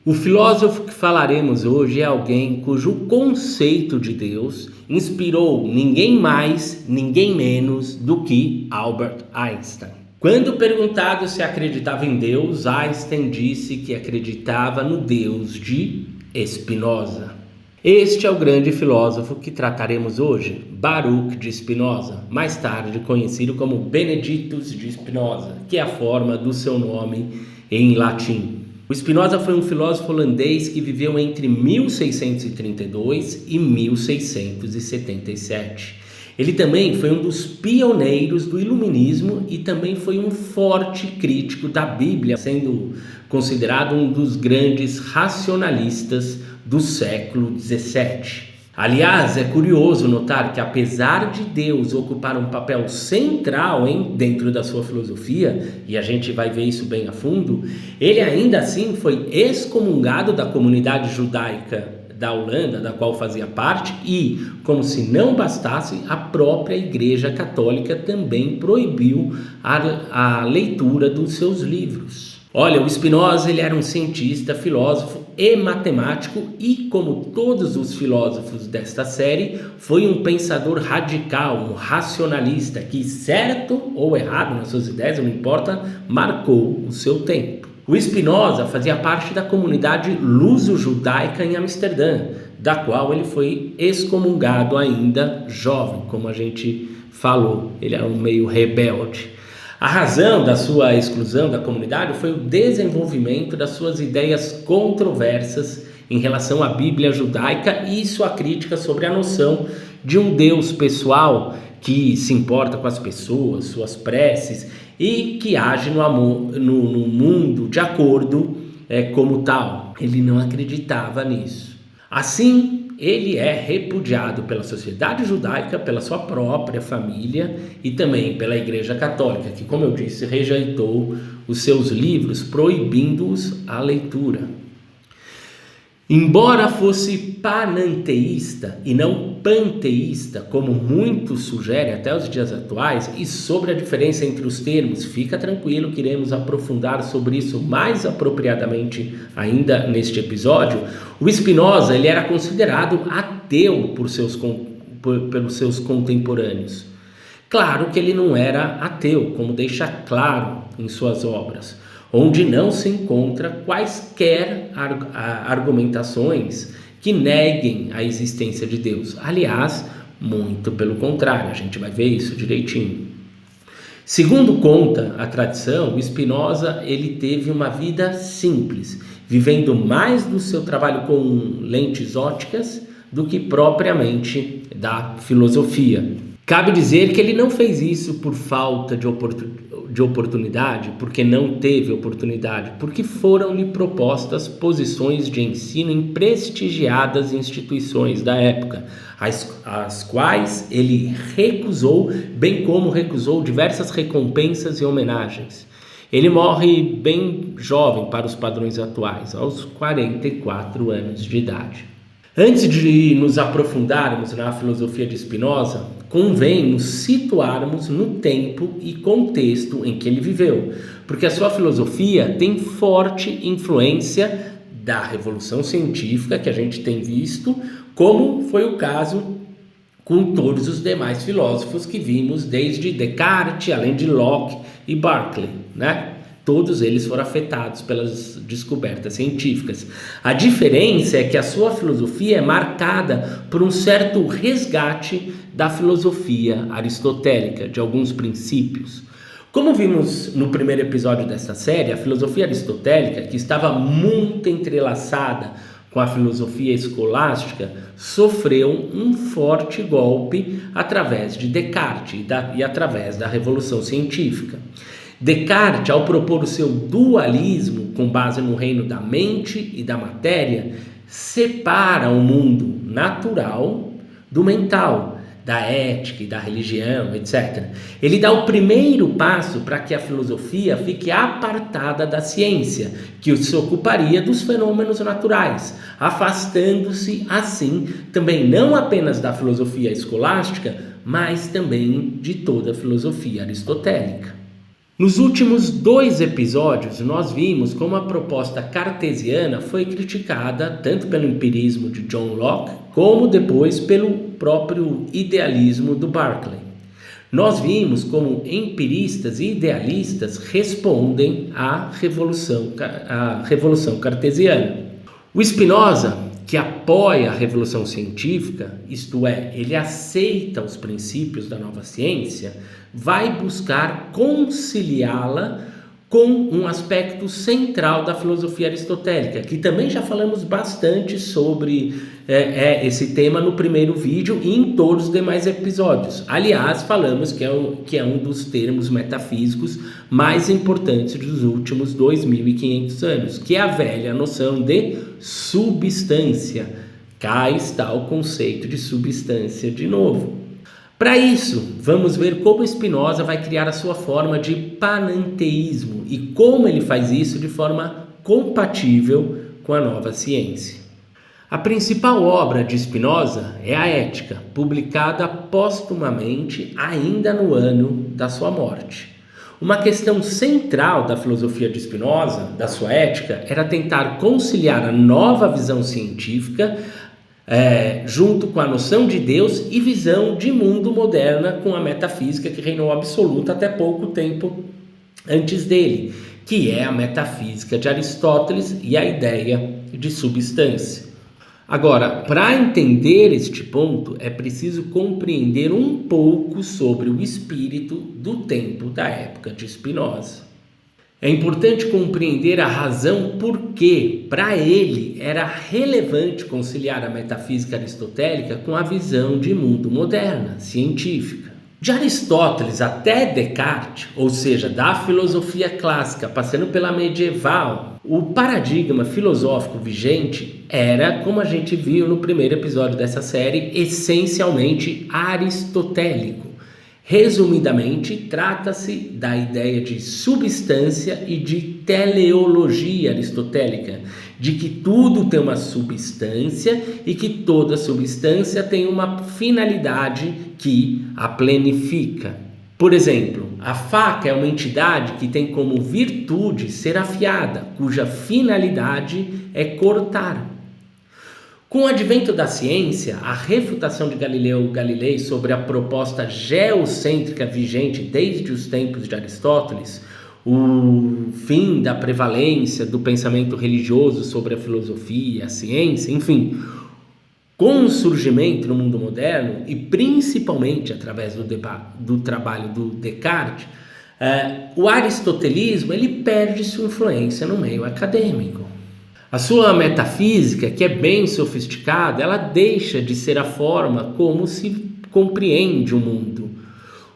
O filósofo que falaremos hoje é alguém cujo conceito de Deus inspirou ninguém mais, ninguém menos do que Albert Einstein. Quando perguntado se acreditava em Deus, Einstein disse que acreditava no Deus de Spinoza. Este é o grande filósofo que trataremos hoje, Baruch de Spinoza, mais tarde conhecido como Benedictus de Spinoza, que é a forma do seu nome em latim. O Spinoza foi um filósofo holandês que viveu entre 1632 e 1677. Ele também foi um dos pioneiros do iluminismo e também foi um forte crítico da Bíblia, sendo considerado um dos grandes racionalistas do século XVII. Aliás, é curioso notar que apesar de Deus ocupar um papel central dentro da sua filosofia, e a gente vai ver isso bem a fundo, ele ainda assim foi excomungado da comunidade judaica da Holanda, da qual fazia parte, e, como se não bastasse, a própria Igreja Católica também proibiu a leitura dos seus livros. Olha, o Spinoza ele era um cientista, filósofo e matemático e, como todos os filósofos desta série, foi um pensador radical, um racionalista que, certo ou errado nas suas ideias, não importa, marcou o seu tempo. O Spinoza fazia parte da comunidade luso-judaica em Amsterdã, da qual ele foi excomungado ainda jovem, como a gente falou, ele era um meio rebelde. A razão da sua exclusão da comunidade foi o desenvolvimento das suas ideias controversas em relação à Bíblia judaica e sua crítica sobre a noção de um Deus pessoal que se importa com as pessoas, suas preces e que age no mundo de acordo como tal. Ele não acreditava nisso. Assim, ele é repudiado pela sociedade judaica, pela sua própria família e também pela Igreja Católica, que, como eu disse, rejeitou os seus livros, proibindo-os a leitura. Embora fosse pananteísta e não panteísta, como muitos sugerem até os dias atuais, e sobre a diferença entre os termos, fica tranquilo que iremos aprofundar sobre isso mais apropriadamente ainda neste episódio. O Spinoza ele era considerado ateu pelos seus contemporâneos. Claro que ele não era ateu, como deixa claro em suas obras, onde não se encontra quaisquer argumentações que neguem a existência de Deus. Aliás, muito pelo contrário, a gente vai ver isso direitinho. Segundo conta a tradição, o Spinoza ele teve uma vida simples, vivendo mais do seu trabalho com lentes óticas do que propriamente da filosofia. Cabe dizer que ele não fez isso por falta de oportunidade, porque não teve oportunidade, porque foram-lhe propostas posições de ensino em prestigiadas instituições da época, as quais ele recusou, bem como recusou diversas recompensas e homenagens. Ele morre bem jovem para os padrões atuais, aos 44 anos de idade. Antes de nos aprofundarmos na filosofia de Spinoza, convém nos situarmos no tempo e contexto em que ele viveu, porque a sua filosofia tem forte influência da Revolução Científica que a gente tem visto, como foi o caso com todos os demais filósofos que vimos desde Descartes, além de Locke e Berkeley, né? Todos eles foram afetados pelas descobertas científicas. A diferença é que a sua filosofia é marcada por um certo resgate da filosofia aristotélica, de alguns princípios. Como vimos no primeiro episódio desta série, a filosofia aristotélica, que estava muito entrelaçada com a filosofia escolástica, sofreu um forte golpe através de Descartes e através da Revolução Científica. Descartes, ao propor o seu dualismo com base no reino da mente e da matéria, separa o mundo natural do mental, da ética e da religião, etc. Ele dá o primeiro passo para que a filosofia fique apartada da ciência, que se ocuparia dos fenômenos naturais, afastando-se assim também não apenas da filosofia escolástica, mas também de toda a filosofia aristotélica. Nos últimos 2 episódios, nós vimos como a proposta cartesiana foi criticada tanto pelo empirismo de John Locke, como depois pelo próprio idealismo do Berkeley. Nós vimos como empiristas e idealistas respondem à revolução cartesiana. O Spinoza, que apoia a revolução científica, isto é, ele aceita os princípios da nova ciência, vai buscar conciliá-la com um aspecto central da filosofia aristotélica, que também já falamos bastante sobre esse tema no primeiro vídeo e em todos os demais episódios. Aliás, falamos que é um dos termos metafísicos mais importantes dos últimos 2.500 anos, que é a velha noção de substância. Cá está o conceito de substância de novo. Para isso, vamos ver como Spinoza vai criar a sua forma de panenteísmo e como ele faz isso de forma compatível com a nova ciência. A principal obra de Spinoza é a Ética, publicada póstumamente ainda no ano da sua morte. Uma questão central da filosofia de Spinoza, da sua Ética, era tentar conciliar a nova visão científica junto com a noção de Deus e visão de mundo moderna com a metafísica que reinou absoluta até pouco tempo antes dele, que é a metafísica de Aristóteles e a ideia de substância. Agora, para entender este ponto, é preciso compreender um pouco sobre o espírito do tempo da época de Spinoza. É importante compreender a razão por que, para ele, era relevante conciliar a metafísica aristotélica com a visão de mundo moderna, científica. De Aristóteles até Descartes, ou seja, da filosofia clássica, passando pela medieval, o paradigma filosófico vigente era, como a gente viu no primeiro episódio dessa série, essencialmente aristotélico. Resumidamente, trata-se da ideia de substância e de teleologia aristotélica, de que tudo tem uma substância e que toda substância tem uma finalidade que a plenifica. Por exemplo, a faca é uma entidade que tem como virtude ser afiada, cuja finalidade é cortar. Com o advento da ciência, a refutação de Galileu Galilei sobre a proposta geocêntrica vigente desde os tempos de Aristóteles, o fim da prevalência do pensamento religioso sobre a filosofia, a ciência, enfim, com o surgimento no mundo moderno e principalmente através do trabalho do Descartes, o aristotelismo ele perde sua influência no meio acadêmico. A sua metafísica, que é bem sofisticada, ela deixa de ser a forma como se compreende o mundo.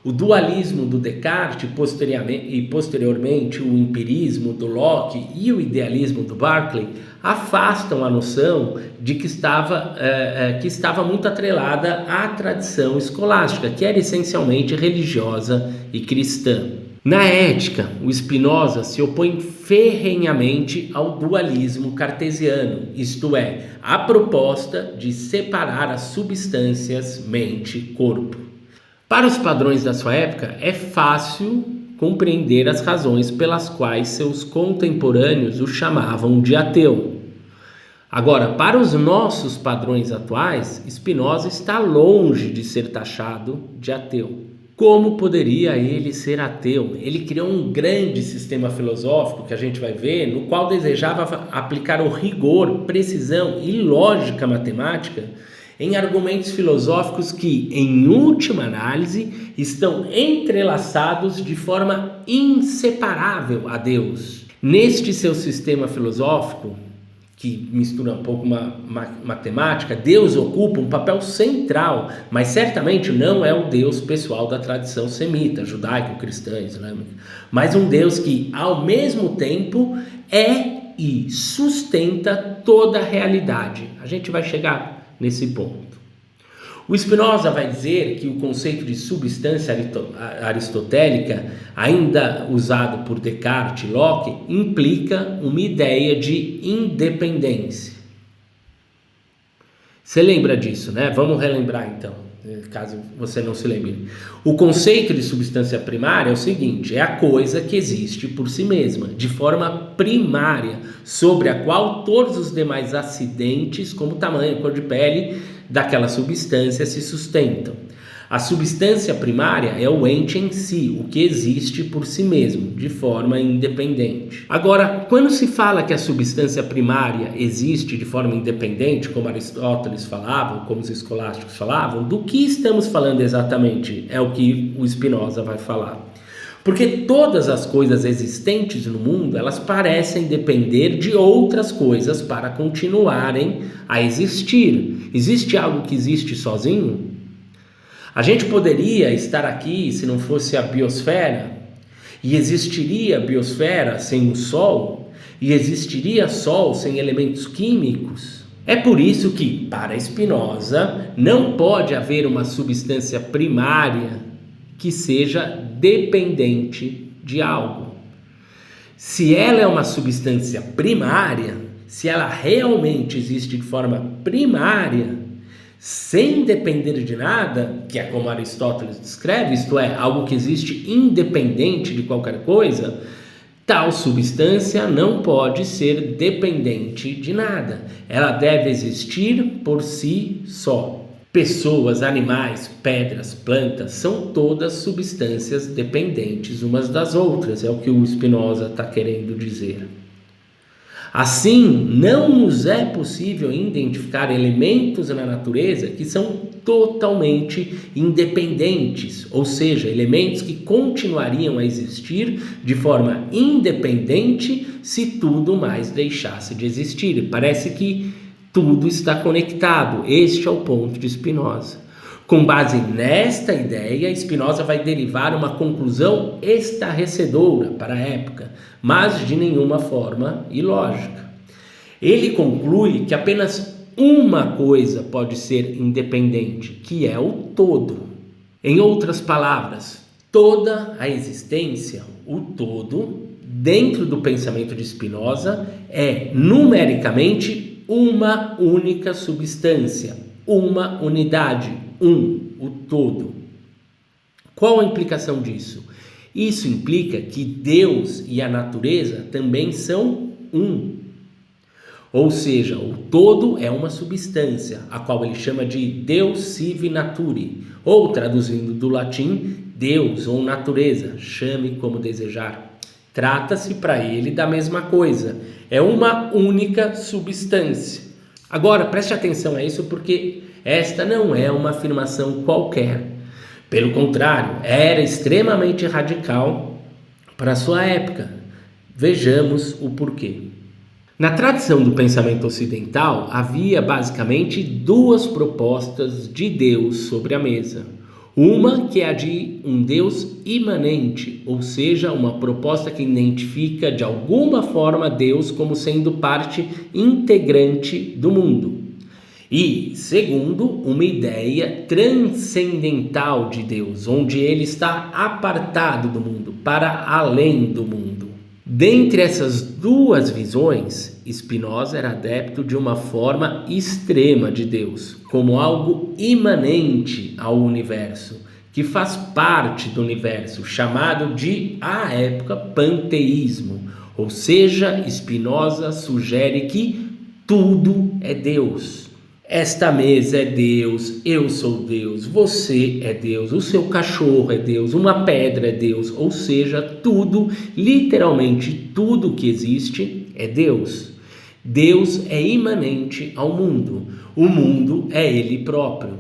O dualismo do Descartes e posteriormente o empirismo do Locke e o idealismo do Berkeley afastam a noção de que estava muito atrelada à tradição escolástica, que era essencialmente religiosa e cristã. Na Ética, o Spinoza se opõe ferrenhamente ao dualismo cartesiano, isto é, à proposta de separar as substâncias mente e corpo. Para os padrões da sua época, é fácil compreender as razões pelas quais seus contemporâneos o chamavam de ateu. Agora, para os nossos padrões atuais, Spinoza está longe de ser taxado de ateu. Como poderia ele ser ateu? Ele criou um grande sistema filosófico que a gente vai ver, no qual desejava aplicar o rigor, precisão e lógica matemática em argumentos filosóficos que, em última análise, estão entrelaçados de forma inseparável a Deus. Neste seu sistema filosófico, que mistura um pouco matemática, Deus ocupa um papel central, mas certamente não é o Deus pessoal da tradição semita, judaico-cristã, islâmica, mas um Deus que, ao mesmo tempo, é e sustenta toda a realidade. A gente vai chegar nesse ponto. O Spinoza vai dizer que o conceito de substância aristotélica, ainda usado por Descartes e Locke, implica uma ideia de independência. Você lembra disso, né? Vamos relembrar então. caso você não se lembre. O conceito de substância primária é o seguinte: é a coisa que existe por si mesma, de forma primária, sobre a qual todos os demais acidentes, como tamanho, cor de pele, daquela substância se sustentam. A substância primária é o ente em si, o que existe por si mesmo, de forma independente. Agora, quando se fala que a substância primária existe de forma independente, como Aristóteles falava, como os escolásticos falavam, do que estamos falando exatamente? É o que o Spinoza vai falar. Porque todas as coisas existentes no mundo, elas parecem depender de outras coisas para continuarem a existir. Existe algo que existe sozinho? A gente poderia estar aqui se não fosse a biosfera, e existiria a biosfera sem o Sol, e existiria Sol sem elementos químicos. É por isso que, para Spinoza, não pode haver uma substância primária que seja dependente de algo. Se ela é uma substância primária, se ela realmente existe de forma primária, sem depender de nada, que é como Aristóteles descreve, isto é, algo que existe independente de qualquer coisa, tal substância não pode ser dependente de nada. Ela deve existir por si só. Pessoas, animais, pedras, plantas, são todas substâncias dependentes umas das outras, é o que o Spinoza está querendo dizer. Assim, não nos é possível identificar elementos na natureza que são totalmente independentes, ou seja, elementos que continuariam a existir de forma independente se tudo mais deixasse de existir. Parece que tudo está conectado. Este é o ponto de Spinoza. Com base nesta ideia, Spinoza vai derivar uma conclusão estarrecedora para a época, mas de nenhuma forma ilógica. Ele conclui que apenas uma coisa pode ser independente, que é o todo. Em outras palavras, toda a existência, o todo, dentro do pensamento de Spinoza, é numericamente uma única substância, uma unidade, o todo. Qual a implicação disso? Isso implica que Deus e a natureza também são um. Ou seja, o todo é uma substância, a qual ele chama de Deus sive naturae, ou traduzindo do latim, Deus ou natureza, chame como desejar. Trata-se para ele da mesma coisa, é uma única substância. Agora, preste atenção a isso porque esta não é uma afirmação qualquer. Pelo contrário, era extremamente radical para a sua época. Vejamos o porquê. Na tradição do pensamento ocidental, havia basicamente duas propostas de Deus sobre a mesa. Uma que é a de um Deus imanente, ou seja, uma proposta que identifica de alguma forma Deus como sendo parte integrante do mundo. E, segundo, uma ideia transcendental de Deus, onde ele está apartado do mundo, para além do mundo. Dentre essas duas visões, Spinoza era adepto de uma forma extrema de Deus, como algo imanente ao universo, que faz parte do universo, chamado de, à época, panteísmo. Ou seja, Spinoza sugere que tudo é Deus. Esta mesa é Deus, eu sou Deus, você é Deus, o seu cachorro é Deus, uma pedra é Deus, ou seja, tudo, literalmente tudo que existe é Deus. Deus é imanente ao mundo, o mundo é ele próprio.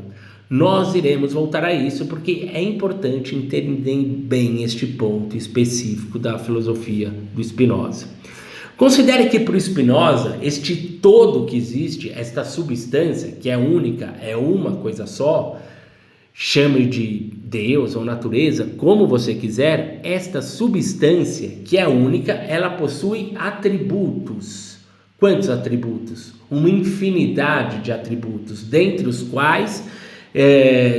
Nós iremos voltar a isso porque é importante entender bem este ponto específico da filosofia do Spinoza. Considere que para o Spinoza, este todo que existe, esta substância que é única, é uma coisa só, chame de Deus ou natureza, como você quiser, esta substância que é única, ela possui atributos. Quantos atributos? Uma infinidade de atributos, dentre os quais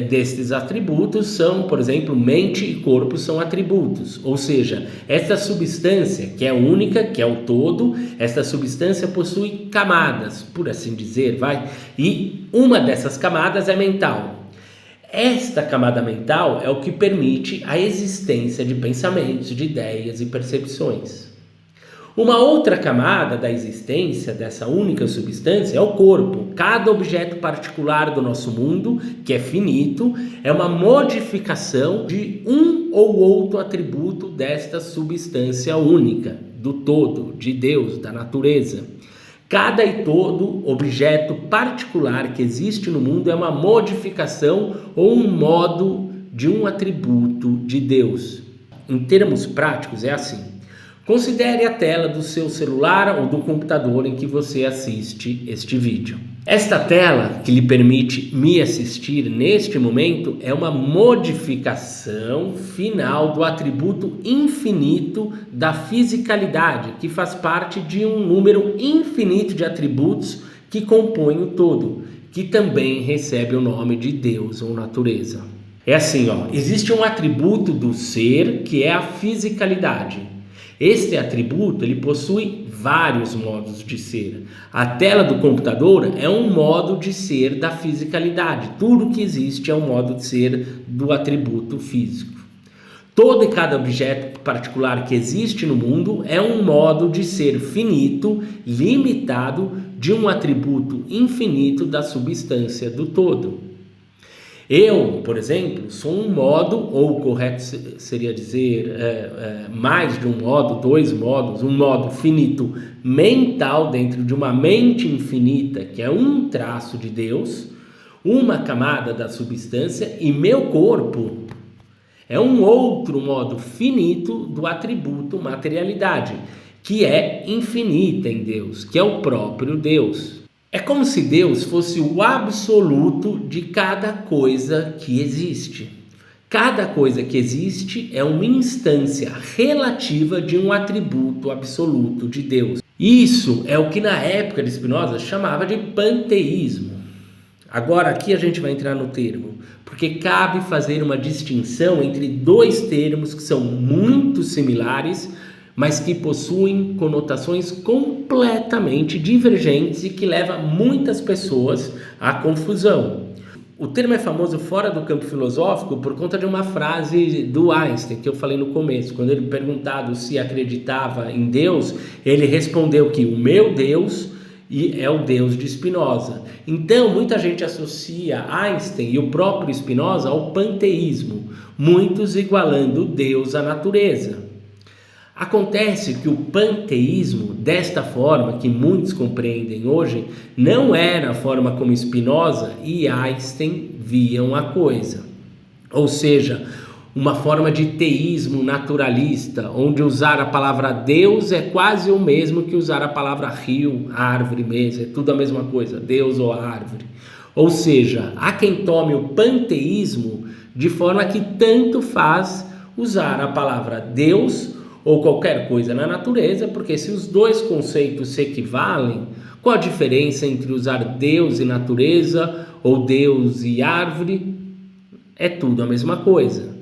destes atributos são, por exemplo, mente e corpo são atributos, ou seja, esta substância que é única, que é o todo, esta substância possui camadas, por assim dizer, e uma dessas camadas é mental. Esta camada mental é o que permite a existência de pensamentos, de ideias e percepções. Uma outra camada da existência dessa única substância é o corpo. Cada objeto particular do nosso mundo, que é finito, é uma modificação de um ou outro atributo desta substância única, do todo, de Deus, da natureza. Cada e todo objeto particular que existe no mundo é uma modificação ou um modo de um atributo de Deus. Em termos práticos, é assim. Considere a tela do seu celular ou do computador em que você assiste este vídeo. Esta tela, que lhe permite me assistir neste momento, é uma modificação final do atributo infinito da fisicalidade, que faz parte de um número infinito de atributos que compõem o todo, que também recebe o nome de Deus ou natureza. É assim, existe um atributo do ser que é a fisicalidade. Este atributo ele possui vários modos de ser. A tela do computador é um modo de ser da fisicalidade. Tudo que existe é um modo de ser do atributo físico. Todo e cada objeto particular que existe no mundo é um modo de ser finito, limitado, de um atributo infinito da substância do todo. Eu, por exemplo, sou um modo, ou correto seria dizer mais de um modo, dois modos, um modo finito mental dentro de uma mente infinita, que é um traço de Deus, uma camada da substância, e meu corpo é um outro modo finito do atributo materialidade, que é infinita em Deus, que é o próprio Deus. É como se Deus fosse o absoluto de cada coisa que existe. Cada coisa que existe é uma instância relativa de um atributo absoluto de Deus. Isso é o que na época de Spinoza chamava de panteísmo. Agora aqui a gente vai entrar no termo, porque cabe fazer uma distinção entre dois termos que são muito similares, mas que possuem conotações completamente divergentes e que levam muitas pessoas à confusão. O termo é famoso fora do campo filosófico por conta de uma frase do Einstein, que eu falei no começo. Quando ele perguntado se acreditava em Deus, ele respondeu que o meu Deus é o Deus de Spinoza. Então, muita gente associa Einstein e o próprio Spinoza ao panteísmo, muitos igualando Deus à natureza. Acontece que o panteísmo, desta forma que muitos compreendem hoje, não era a forma como Spinoza e Einstein viam a coisa. Ou seja, uma forma de teísmo naturalista, onde usar a palavra Deus é quase o mesmo que usar a palavra rio, árvore, mesa, é tudo a mesma coisa, Deus ou árvore. Ou seja, há quem tome o panteísmo de forma que tanto faz usar a palavra Deus ou qualquer coisa na natureza, porque se os dois conceitos se equivalem, qual a diferença entre usar Deus e natureza ou Deus e árvore? É tudo a mesma coisa.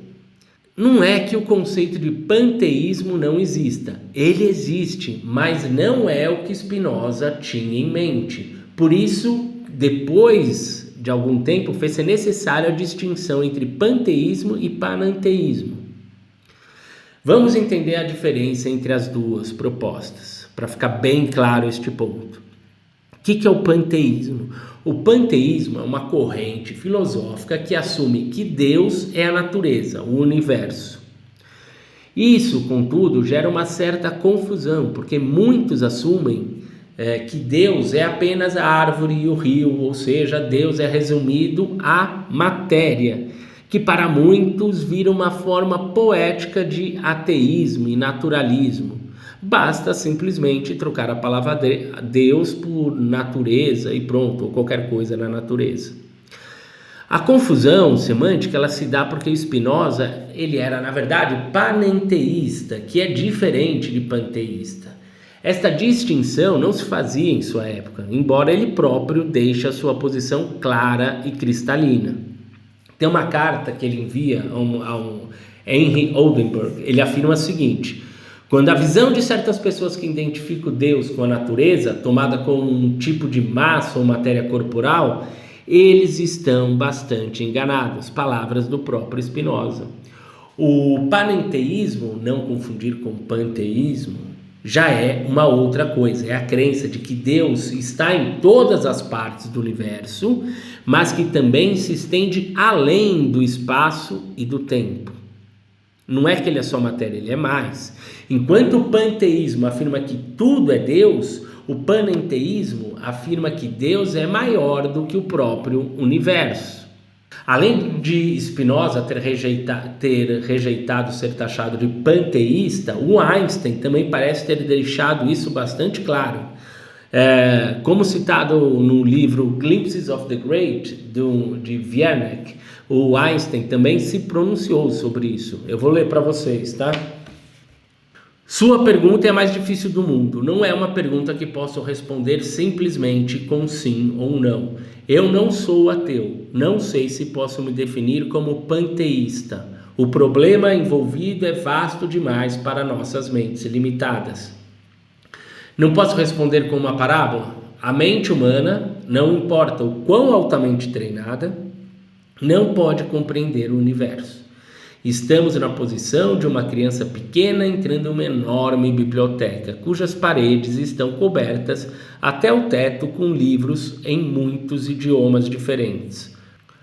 Não é que o conceito de panteísmo não exista, ele existe, mas não é o que Spinoza tinha em mente. Por isso, depois de algum tempo, fez-se necessária a distinção entre panteísmo e panenteísmo. Vamos entender a diferença entre as duas propostas, para ficar bem claro este ponto. O que é o panteísmo? O panteísmo é uma corrente filosófica que assume que Deus é a natureza, o universo. Isso, contudo, gera uma certa confusão, porque muitos assumem que Deus é apenas a árvore e o rio, ou seja, Deus é resumido à matéria, que para muitos vira uma forma poética de ateísmo e naturalismo. Basta simplesmente trocar a palavra Deus por natureza e pronto, ou qualquer coisa na natureza. A confusão semântica ela se dá porque Spinoza ele era, na verdade, panenteísta, que é diferente de panteísta. Esta distinção não se fazia em sua época, embora ele próprio deixe a sua posição clara e cristalina. Tem uma carta que ele envia a um Henry Oldenburg. Ele afirma o seguinte: quando a visão de certas pessoas que identificam Deus com a natureza, tomada como um tipo de massa ou matéria corporal, eles estão bastante enganados. Palavras do próprio Spinoza. O panenteísmo, não confundir com panteísmo, já é uma outra coisa. É a crença de que Deus está em todas as partes do universo, mas que também se estende além do espaço e do tempo. Não é que ele é só matéria, ele é mais. Enquanto o panteísmo afirma que tudo é Deus, o panenteísmo afirma que Deus é maior do que o próprio universo. Além de Spinoza ter rejeitado ser taxado de panteísta, o Einstein também parece ter deixado isso bastante claro. Como citado no livro Glimpses of the Great, de Wernicke, o Einstein também se pronunciou sobre isso. Eu vou ler para vocês, tá? Sua pergunta é a mais difícil do mundo. Não é uma pergunta que posso responder simplesmente com sim ou não. Eu não sou ateu. Não sei se posso me definir como panteísta. O problema envolvido é vasto demais para nossas mentes limitadas. Não posso responder com uma parábola? A mente humana, não importa o quão altamente treinada, não pode compreender o universo. Estamos na posição de uma criança pequena entrando em uma enorme biblioteca, cujas paredes estão cobertas até o teto com livros em muitos idiomas diferentes.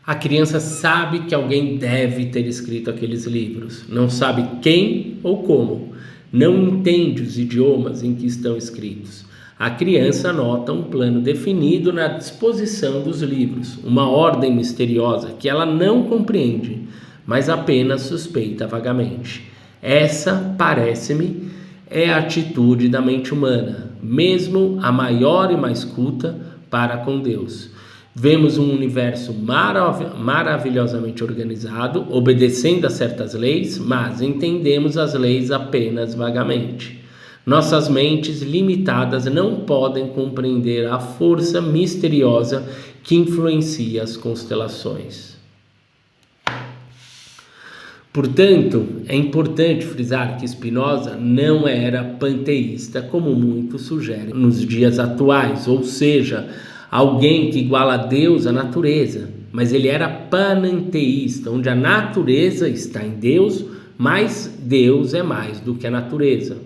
A criança sabe que alguém deve ter escrito aqueles livros, não sabe quem ou como, não entende os idiomas em que estão escritos. A criança nota um plano definido na disposição dos livros, uma ordem misteriosa que ela não compreende, mas apenas suspeita vagamente. Essa, parece-me, é a atitude da mente humana, mesmo a maior e mais culta para com Deus. Vemos um universo maravilhosamente organizado, obedecendo a certas leis, mas entendemos as leis apenas vagamente. Nossas mentes limitadas não podem compreender a força misteriosa que influencia as constelações. Portanto, é importante frisar que Spinoza não era panteísta, como muitos sugerem nos dias atuais, ou seja, alguém que iguala a Deus à natureza, mas ele era panenteísta, onde a natureza está em Deus, mas Deus é mais do que a natureza.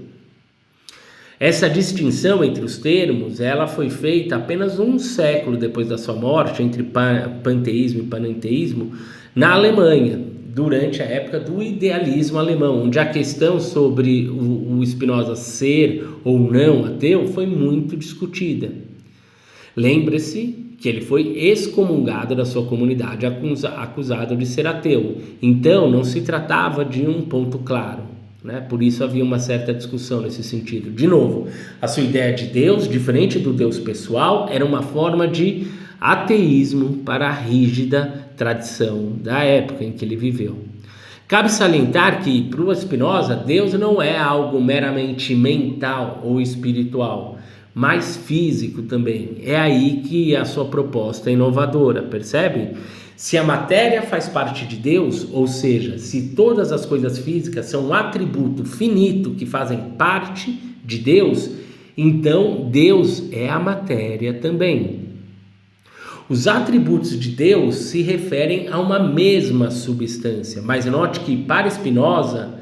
Essa distinção entre os termos, ela foi feita apenas um século depois da sua morte, entre panteísmo e panenteísmo, na Alemanha, durante a época do idealismo alemão, onde a questão sobre o Spinoza ser ou não ateu foi muito discutida. Lembre-se que ele foi excomungado da sua comunidade, acusado de ser ateu. Então, não se tratava de um ponto claro, né? Por isso havia uma certa discussão nesse sentido. De novo, a sua ideia de Deus, diferente do Deus pessoal, era uma forma de ateísmo para a rígida tradição da época em que ele viveu. Cabe salientar que, para o Spinoza, Deus não é algo meramente mental ou espiritual, mas físico também. É aí que a sua proposta é inovadora, percebe? Se a matéria faz parte de Deus, ou seja, se todas as coisas físicas são um atributo finito que fazem parte de Deus, então Deus é a matéria também. Os atributos de Deus se referem a uma mesma substância, mas note que para Spinoza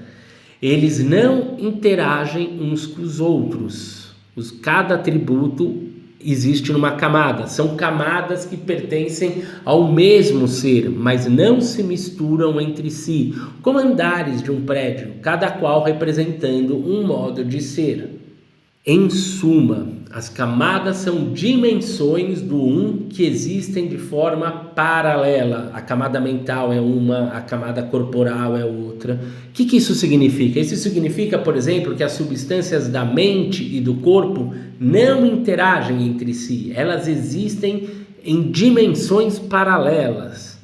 eles não interagem uns com os outros. Cada atributo existe numa camada, são camadas que pertencem ao mesmo ser, mas não se misturam entre si, como andares de um prédio, cada qual representando um modo de ser. Em suma, as camadas são dimensões do um que existem de forma paralela. A camada mental é uma, a camada corporal é outra. O que isso significa? Isso significa, por exemplo, que as substâncias da mente e do corpo não interagem entre si. Elas existem em dimensões paralelas.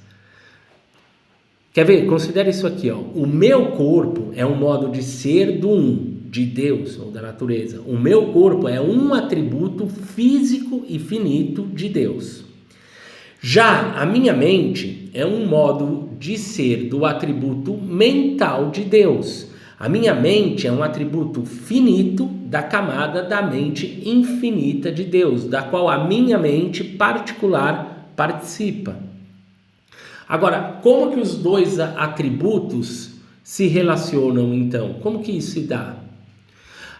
Quer ver? Considere isso aqui, ó. O meu corpo é um modo de ser do um, de Deus ou da natureza. O meu corpo é um atributo físico e finito de Deus. Já a minha mente é um modo de ser do atributo mental de Deus. A minha mente é um atributo finito da camada da mente infinita de Deus, da qual a minha mente particular participa. Agora, como que os dois atributos se relacionam então? Como que isso se dá?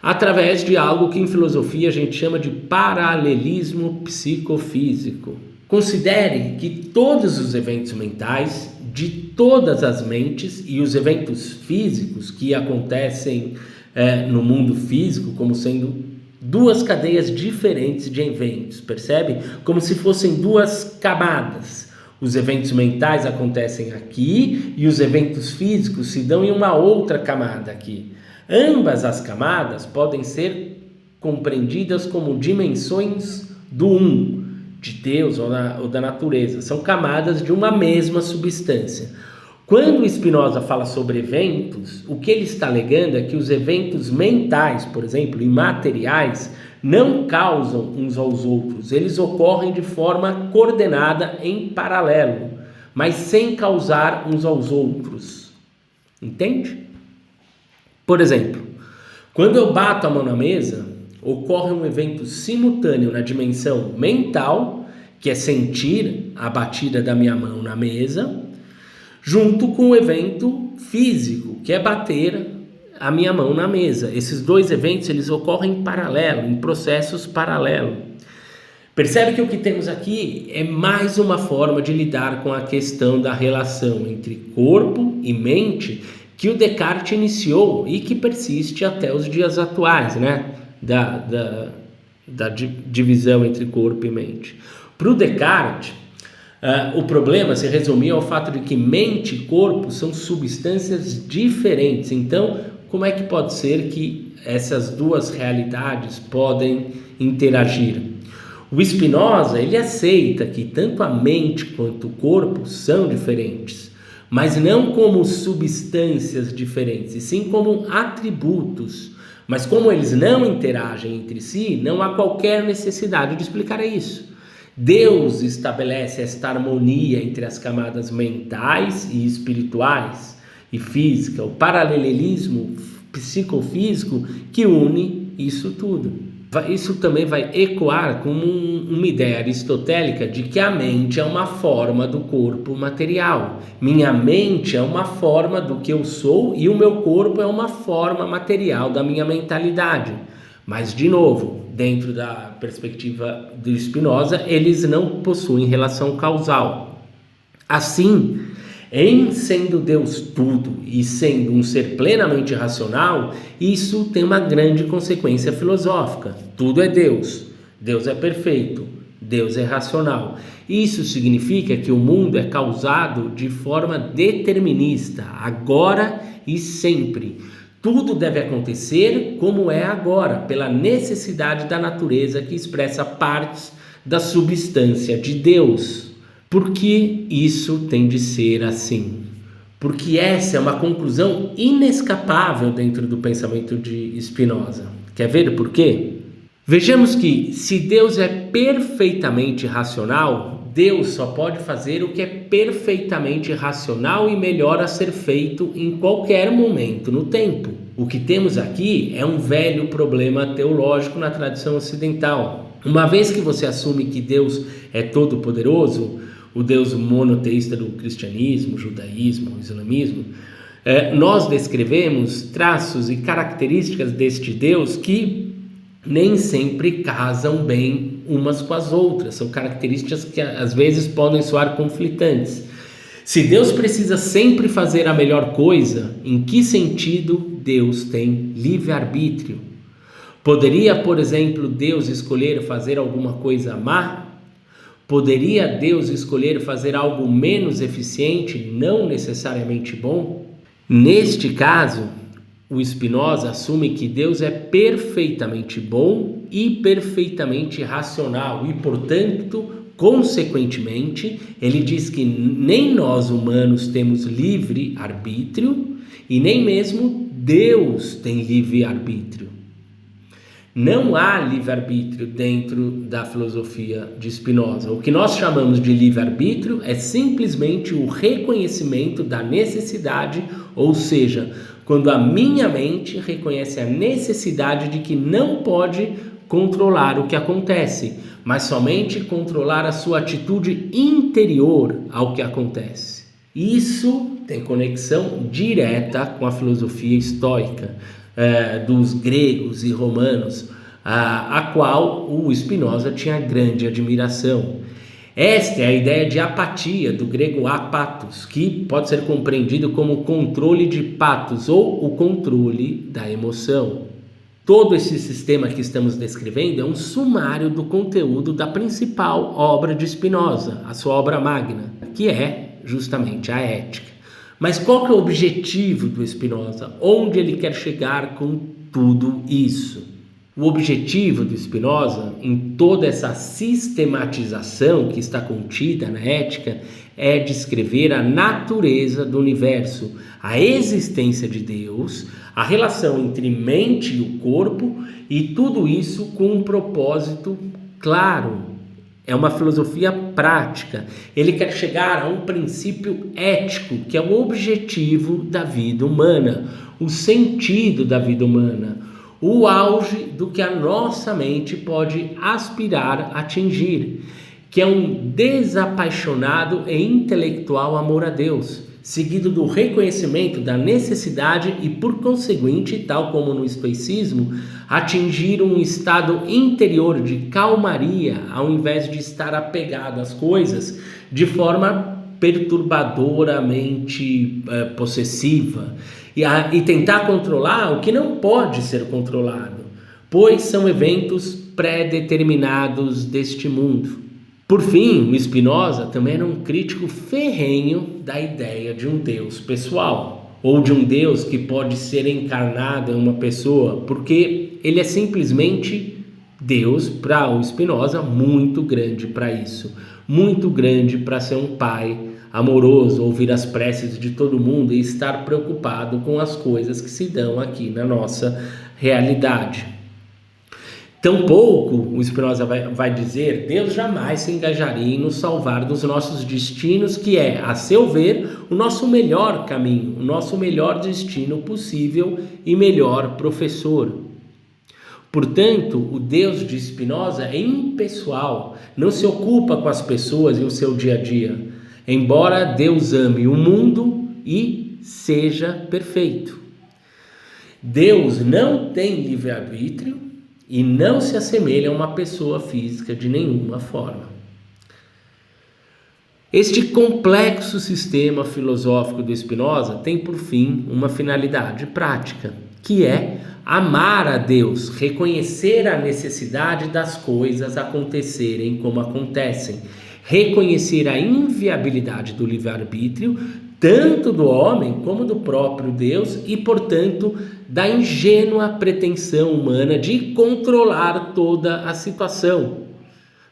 Através de algo que em filosofia a gente chama de paralelismo psicofísico. Considere que todos os eventos mentais de todas as mentes e os eventos físicos que acontecem no mundo físico como sendo duas cadeias diferentes de eventos, percebe? Como se fossem duas camadas. Os eventos mentais acontecem aqui e os eventos físicos se dão em uma outra camada aqui. Ambas as camadas podem ser compreendidas como dimensões do de Deus ou da natureza. São camadas de uma mesma substância. Quando Spinoza fala sobre eventos, o que ele está alegando é que os eventos mentais, por exemplo, imateriais, não causam uns aos outros. Eles ocorrem de forma coordenada em paralelo, mas sem causar uns aos outros. Entende? Por exemplo, quando eu bato a mão na mesa, ocorre um evento simultâneo na dimensão mental, que é sentir a batida da minha mão na mesa, junto com o evento físico, que é bater a minha mão na mesa. Esses dois eventos, eles ocorrem em paralelo, em processos paralelos. Percebe que o que temos aqui é mais uma forma de lidar com a questão da relação entre corpo e mente que o Descartes iniciou e que persiste até os dias atuais, né? Da divisão entre corpo e mente. Para o Descartes, o problema se resumia ao fato de que mente e corpo são substâncias diferentes. Então, como é que pode ser que essas duas realidades podem interagir? O Spinoza, ele aceita que tanto a mente quanto o corpo são diferentes, mas não como substâncias diferentes, e sim como atributos. Mas como eles não interagem entre si, não há qualquer necessidade de explicar isso. Deus estabelece esta harmonia entre as camadas mentais e espirituais e física, o paralelismo psicofísico que une isso tudo. Isso também vai ecoar como uma ideia aristotélica de que a mente é uma forma do corpo material. Minha mente é uma forma do que eu sou e o meu corpo é uma forma material da minha mentalidade. Mas, de novo, dentro da perspectiva do Spinoza, eles não possuem relação causal. Assim, em sendo Deus tudo e sendo um ser plenamente racional, isso tem uma grande consequência filosófica. Tudo é Deus, Deus é perfeito, Deus é racional. Isso significa que o mundo é causado de forma determinista, agora e sempre. Tudo deve acontecer como é agora, pela necessidade da natureza que expressa partes da substância de Deus. Por que isso tem de ser assim? Porque essa é uma conclusão inescapável dentro do pensamento de Spinoza. Quer ver por quê? Vejamos que se Deus é perfeitamente racional, Deus só pode fazer o que é perfeitamente racional e melhor a ser feito em qualquer momento no tempo. O que temos aqui é um velho problema teológico na tradição ocidental. Uma vez que você assume que Deus é todo-poderoso, o Deus monoteísta do cristianismo, judaísmo, islamismo, nós descrevemos traços e características deste Deus que nem sempre casam bem umas com as outras. São características que às vezes podem soar conflitantes. Se Deus precisa sempre fazer a melhor coisa, em que sentido Deus tem livre-arbítrio? Poderia, por exemplo, Deus escolher fazer alguma coisa má? Poderia Deus escolher fazer algo menos eficiente, não necessariamente bom? Neste caso, o Spinoza assume que Deus é perfeitamente bom e perfeitamente racional e, portanto, consequentemente, ele diz que nem nós humanos temos livre arbítrio e nem mesmo Deus tem livre arbítrio. Não há livre-arbítrio dentro da filosofia de Spinoza. O que nós chamamos de livre-arbítrio é simplesmente o reconhecimento da necessidade, ou seja, quando a minha mente reconhece a necessidade de que não pode controlar o que acontece, mas somente controlar a sua atitude interior ao que acontece. Isso tem conexão direta com a filosofia estoica dos gregos e romanos, a qual o Spinoza tinha grande admiração. Esta é a ideia de apatia, do grego apatos, que pode ser compreendido como controle de patos ou o controle da emoção. Todo esse sistema que estamos descrevendo é um sumário do conteúdo da principal obra de Spinoza, a sua obra magna, que é justamente a Ética. Mas qual que é o objetivo do Spinoza? Onde ele quer chegar com tudo isso? O objetivo do Spinoza, em toda essa sistematização que está contida na Ética, é descrever a natureza do universo, a existência de Deus, a relação entre mente e o corpo, e tudo isso com um propósito claro. É uma filosofia prática. Ele quer chegar a um princípio ético, que é o objetivo da vida humana, o sentido da vida humana, o auge do que a nossa mente pode aspirar a atingir, que é um desapaixonado e intelectual amor a Deus, seguido do reconhecimento da necessidade e, por conseguinte, tal como no estoicismo, atingir um estado interior de calmaria, ao invés de estar apegado às coisas de forma perturbadoramente possessiva, e tentar controlar o que não pode ser controlado, pois são eventos pré-determinados deste mundo. Por fim, o Spinoza também era um crítico ferrenho da ideia de um Deus pessoal, ou de um Deus que pode ser encarnado em uma pessoa, porque ele é simplesmente Deus, para o Spinoza, muito grande para isso, muito grande para ser um pai amoroso, ouvir as preces de todo mundo e estar preocupado com as coisas que se dão aqui na nossa realidade. Tampouco, o Spinoza vai dizer, Deus jamais se engajaria em nos salvar dos nossos destinos, que é, a seu ver, o nosso melhor caminho, o nosso melhor destino possível e melhor professor. Portanto, o Deus de Spinoza é impessoal, não se ocupa com as pessoas e o seu dia a dia, embora Deus ame o mundo e seja perfeito. Deus não tem livre-arbítrio e não se assemelha a uma pessoa física de nenhuma forma. Este complexo sistema filosófico do Spinoza tem, por fim, uma finalidade prática, que é amar a Deus, reconhecer a necessidade das coisas acontecerem como acontecem, reconhecer a inviabilidade do livre-arbítrio, tanto do homem como do próprio Deus, e, portanto, da ingênua pretensão humana de controlar toda a situação.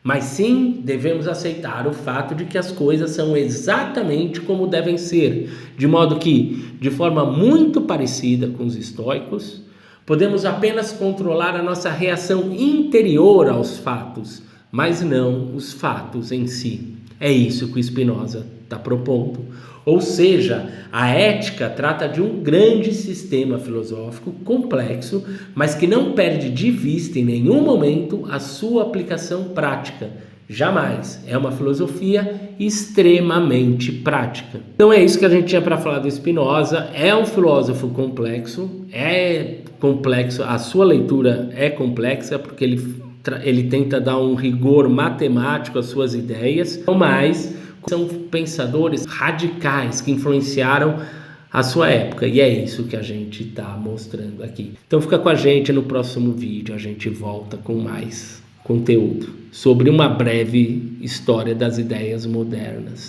Mas sim, devemos aceitar o fato de que as coisas são exatamente como devem ser, de modo que, de forma muito parecida com os estoicos, podemos apenas controlar a nossa reação interior aos fatos, mas não os fatos em si. É isso que o Spinoza está propondo. Ou seja, a ética trata de um grande sistema filosófico complexo, mas que não perde de vista em nenhum momento a sua aplicação prática. Jamais. É uma filosofia extremamente prática. Então é isso que a gente tinha para falar do Spinoza. É um filósofo complexo, a sua leitura é complexa, porque ele tenta dar um rigor matemático às suas ideias, mas são pensadores radicais que influenciaram a sua época, e é isso que a gente está mostrando aqui. Então fica com a gente, no próximo vídeo a gente volta com mais conteúdo sobre uma breve história das ideias modernas.